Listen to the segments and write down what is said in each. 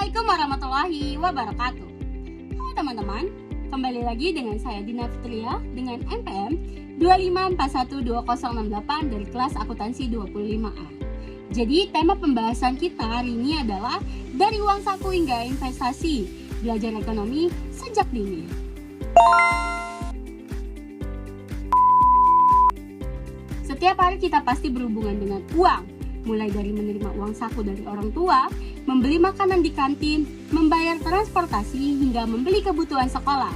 Assalamualaikum warahmatullahi wabarakatuh. Halo teman-teman, kembali lagi dengan saya Dina Fitria dengan NPM 2541268 dari kelas akuntansi 25A. Jadi tema pembahasan kita hari ini adalah dari uang saku hingga investasi, belajar ekonomi sejak dini. Setiap hari kita pasti berhubungan dengan uang, mulai dari menerima uang saku dari orang tua, membeli makanan di kantin, membayar transportasi, hingga membeli kebutuhan sekolah.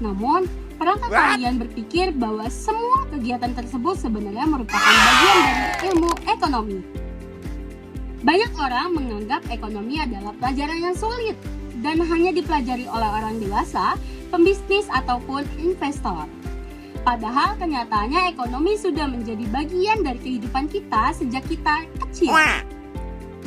Namun, pernahkah kalian berpikir bahwa semua kegiatan tersebut sebenarnya merupakan bagian dari ilmu ekonomi? Banyak orang menganggap ekonomi adalah pelajaran yang sulit dan hanya dipelajari oleh orang dewasa, pembisnis, ataupun investor. Padahal kenyataannya ekonomi sudah menjadi bagian dari kehidupan kita sejak kita kecil.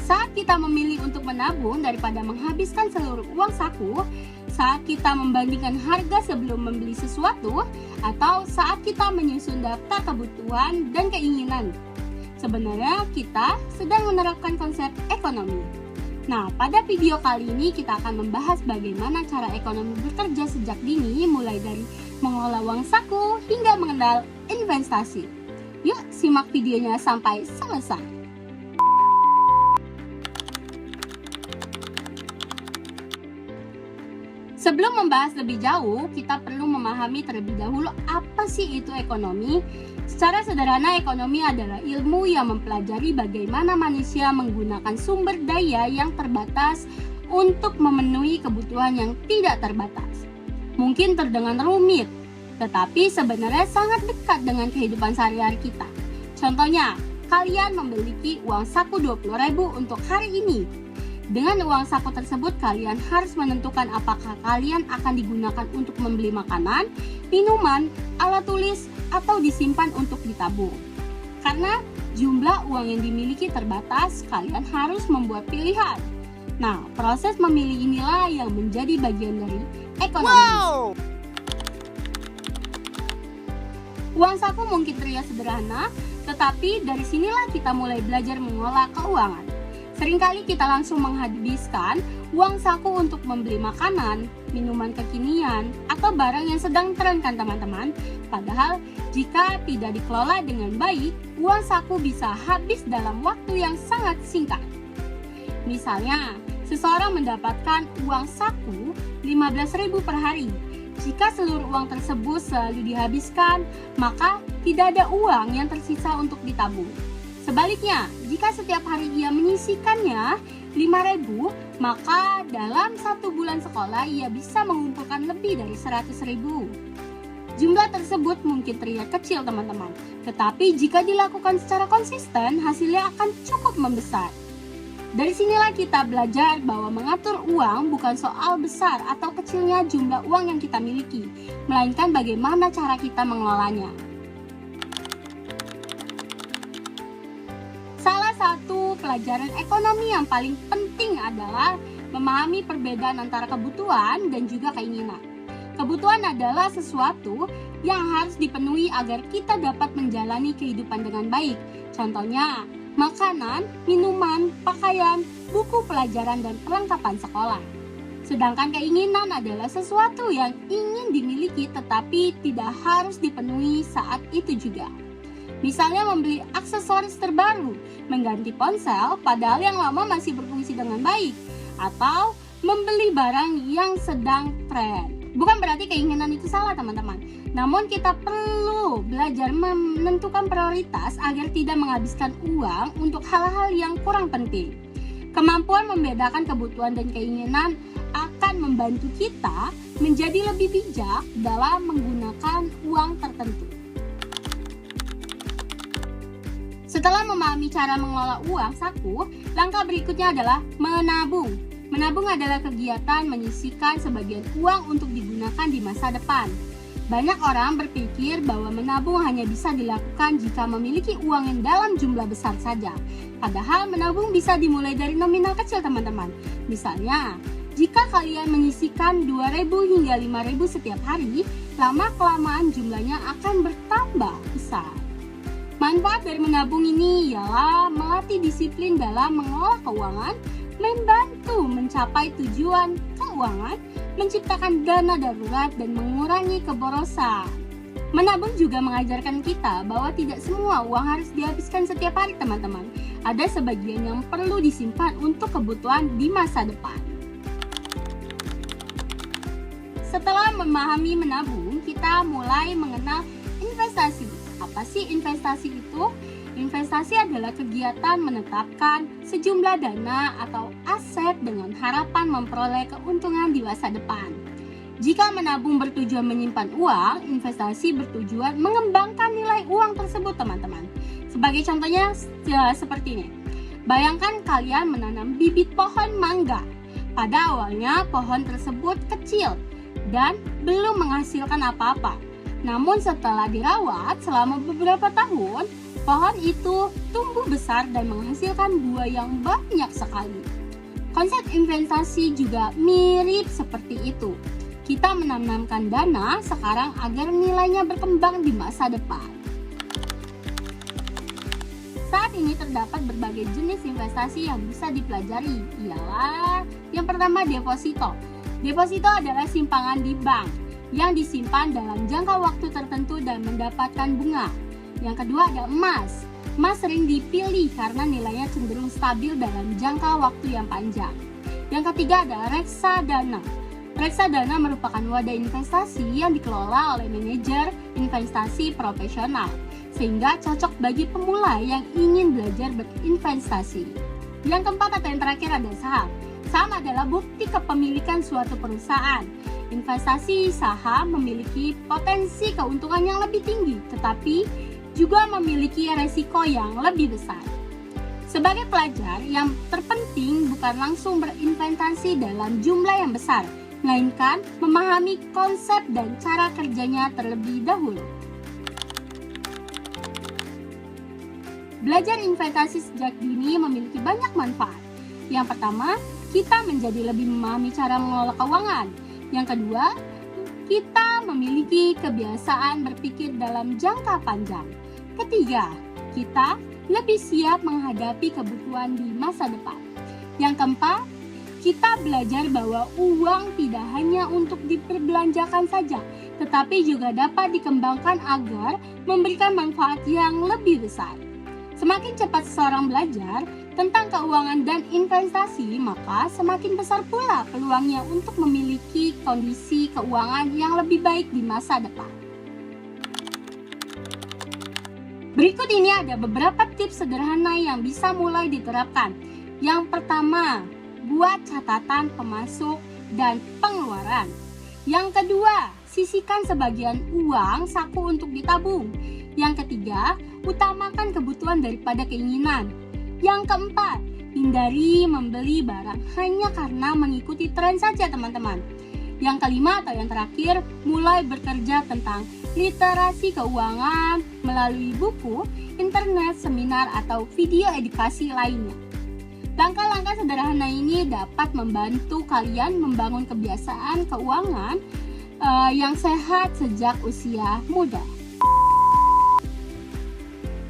Saat kita memilih untuk menabung daripada menghabiskan seluruh uang saku, saat kita membandingkan harga sebelum membeli sesuatu, atau saat kita menyusun daftar kebutuhan dan keinginan, sebenarnya kita sedang menerapkan konsep ekonomi. Nah, pada video kali ini kita akan membahas bagaimana cara ekonomi bekerja sejak dini, mulai dari mengelola uang saku hingga mengenal investasi. Yuk, simak videonya sampai selesai. Sebelum membahas lebih jauh, kita perlu memahami terlebih dahulu apa sih itu ekonomi. Secara sederhana, ekonomi adalah ilmu yang mempelajari bagaimana manusia menggunakan sumber daya yang terbatas untuk memenuhi kebutuhan yang tidak terbatas. Mungkin terdengar rumit, tetapi sebenarnya sangat dekat dengan kehidupan sehari-hari kita. Contohnya, kalian memiliki uang saku 20.000 untuk hari ini. Dengan uang saku tersebut, kalian harus menentukan apakah kalian akan digunakan untuk membeli makanan, minuman, alat tulis, atau disimpan untuk ditabung. Karena jumlah uang yang dimiliki terbatas, kalian harus membuat pilihan. Nah, proses memilih inilah yang menjadi bagian dari ekonomi. Uang saku mungkin terlihat sederhana, tetapi dari sinilah kita mulai belajar mengelola keuangan. Seringkali kita langsung menghabiskan uang saku untuk membeli makanan, minuman kekinian, atau barang yang sedang tren kan teman-teman. Padahal jika tidak dikelola dengan baik, uang saku bisa habis dalam waktu yang sangat singkat. Misalnya, seseorang mendapatkan uang saku 15.000 per hari. Jika seluruh uang tersebut selalu dihabiskan, maka tidak ada uang yang tersisa untuk ditabung. Sebaliknya, jika setiap hari ia menyisihkannya 5.000, maka dalam 1 bulan sekolah ia bisa mengumpulkan lebih dari 100.000. Jumlah tersebut mungkin terlihat kecil teman-teman, tetapi jika dilakukan secara konsisten, hasilnya akan cukup membesar. Dari sinilah kita belajar bahwa mengatur uang bukan soal besar atau kecilnya jumlah uang yang kita miliki, melainkan bagaimana cara kita mengelolanya. Salah satu pelajaran ekonomi yang paling penting adalah memahami perbedaan antara kebutuhan dan juga keinginan. Kebutuhan adalah sesuatu yang harus dipenuhi agar kita dapat menjalani kehidupan dengan baik. Contohnya, makanan, minuman, pakaian, buku pelajaran, dan perlengkapan sekolah. Sedangkan keinginan adalah sesuatu yang ingin dimiliki tetapi tidak harus dipenuhi saat itu juga. Misalnya membeli aksesoris terbaru, mengganti ponsel padahal yang lama masih berfungsi dengan baik, atau membeli barang yang sedang tren. Bukan berarti keinginan itu salah teman-teman, namun kita perlu belajar menentukan prioritas agar tidak menghabiskan uang untuk hal-hal yang kurang penting. Kemampuan membedakan kebutuhan dan keinginan akan membantu kita menjadi lebih bijak dalam menggunakan uang tertentu. Setelah memahami cara mengelola uang saku, langkah berikutnya adalah menabung. Menabung adalah kegiatan menyisihkan sebagian uang untuk digunakan di masa depan. Banyak orang berpikir bahwa menabung hanya bisa dilakukan jika memiliki uang yang dalam jumlah besar saja. Padahal menabung bisa dimulai dari nominal kecil teman-teman. Misalnya, jika kalian menyisihkan 2.000 hingga 5.000 setiap hari, lama-kelamaan jumlahnya akan bertambah besar. Manfaat dari menabung ini ialah melatih disiplin dalam mengelola keuangan, membantu mencapai tujuan keuangan, menciptakan dana darurat, dan mengurangi keborosan. Menabung juga mengajarkan kita bahwa tidak semua uang harus dihabiskan setiap hari, teman-teman. Ada sebagian yang perlu disimpan untuk kebutuhan di masa depan. Setelah memahami menabung, kita mulai mengenal investasi. Apa sih investasi itu? Investasi adalah kegiatan menetapkan sejumlah dana atau aset dengan harapan memperoleh keuntungan di masa depan. Jika menabung bertujuan menyimpan uang, investasi bertujuan mengembangkan nilai uang tersebut, teman-teman. Sebagai contohnya seperti ini. Bayangkan kalian menanam bibit pohon mangga. Pada awalnya pohon tersebut kecil dan belum menghasilkan apa-apa. Namun setelah dirawat selama beberapa tahun, pohon itu tumbuh besar dan menghasilkan buah yang banyak sekali. Konsep investasi juga mirip seperti itu. Kita menanamkan dana sekarang agar nilainya berkembang di masa depan. Saat ini terdapat berbagai jenis investasi yang bisa dipelajari. Ialah yang pertama deposito. Deposito adalah simpangan di bank yang disimpan dalam jangka waktu tertentu dan mendapatkan bunga. Yang kedua ada emas. Emas sering dipilih karena nilainya cenderung stabil dalam jangka waktu yang panjang. Yang ketiga ada reksadana. Reksadana merupakan wadah investasi yang dikelola oleh manajer investasi profesional, sehingga cocok bagi pemula yang ingin belajar berinvestasi. Yang keempat atau yang terakhir ada saham. Saham adalah bukti kepemilikan suatu perusahaan. Investasi saham memiliki potensi keuntungan yang lebih tinggi, tetapi juga memiliki resiko yang lebih besar. Sebagai pelajar, yang terpenting bukan langsung berinvestasi dalam jumlah yang besar, melainkan memahami konsep dan cara kerjanya terlebih dahulu. Belajar investasi sejak dini memiliki banyak manfaat. Yang pertama, kita menjadi lebih memahami cara mengelola keuangan. Yang kedua, kita memiliki kebiasaan berpikir dalam jangka panjang. Ketiga, kita lebih siap menghadapi kebutuhan di masa depan. Yang keempat, kita belajar bahwa uang tidak hanya untuk diperbelanjakan saja, tetapi juga dapat dikembangkan agar memberikan manfaat yang lebih besar. Semakin cepat seseorang belajar tentang keuangan dan investasi, maka semakin besar pula peluangnya untuk memiliki kondisi keuangan yang lebih baik di masa depan. Berikut ini ada beberapa tips sederhana yang bisa mulai diterapkan. Yang pertama, buat catatan pemasok dan pengeluaran. Yang kedua, sisihkan sebagian uang saku untuk ditabung. Yang ketiga, utamakan kebutuhan daripada keinginan. Yang keempat, hindari membeli barang hanya karena mengikuti tren saja, teman-teman. Yang kelima atau yang terakhir, mulai bekerja tentang literasi keuangan melalui buku, internet, seminar, atau video edukasi lainnya. Langkah-langkah sederhana ini dapat membantu kalian membangun kebiasaan keuangan yang sehat sejak usia muda.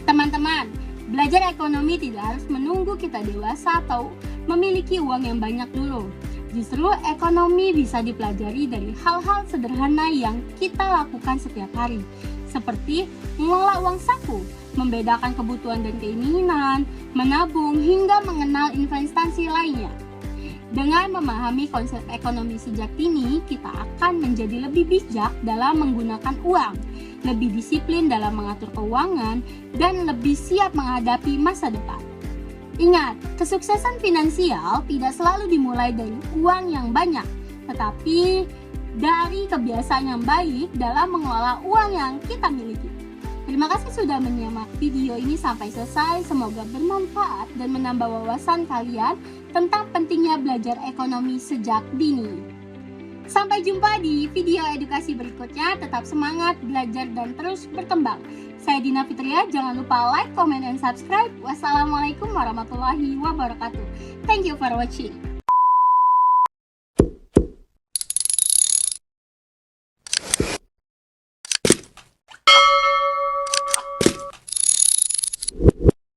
Teman-teman, belajar ekonomi tidak harus menunggu kita dewasa atau memiliki uang yang banyak dulu. Justru ekonomi bisa dipelajari dari hal-hal sederhana yang kita lakukan setiap hari, seperti mengelola uang saku, membedakan kebutuhan dan keinginan, menabung, hingga mengenal investasi lainnya. Dengan memahami konsep ekonomi sejak dini, kita akan menjadi lebih bijak dalam menggunakan uang, lebih disiplin dalam mengatur keuangan, dan lebih siap menghadapi masa depan. Ingat, kesuksesan finansial tidak selalu dimulai dari uang yang banyak, tetapi dari kebiasaan yang baik dalam mengelola uang yang kita miliki. Terima kasih sudah menyimak video ini sampai selesai. Semoga bermanfaat dan menambah wawasan kalian tentang pentingnya belajar ekonomi sejak dini. Sampai jumpa di video edukasi berikutnya. Tetap semangat, belajar, dan terus berkembang. Saya Dina Fitria, jangan lupa like, comment, and subscribe. Wassalamualaikum warahmatullahi wabarakatuh. Thank you for watching.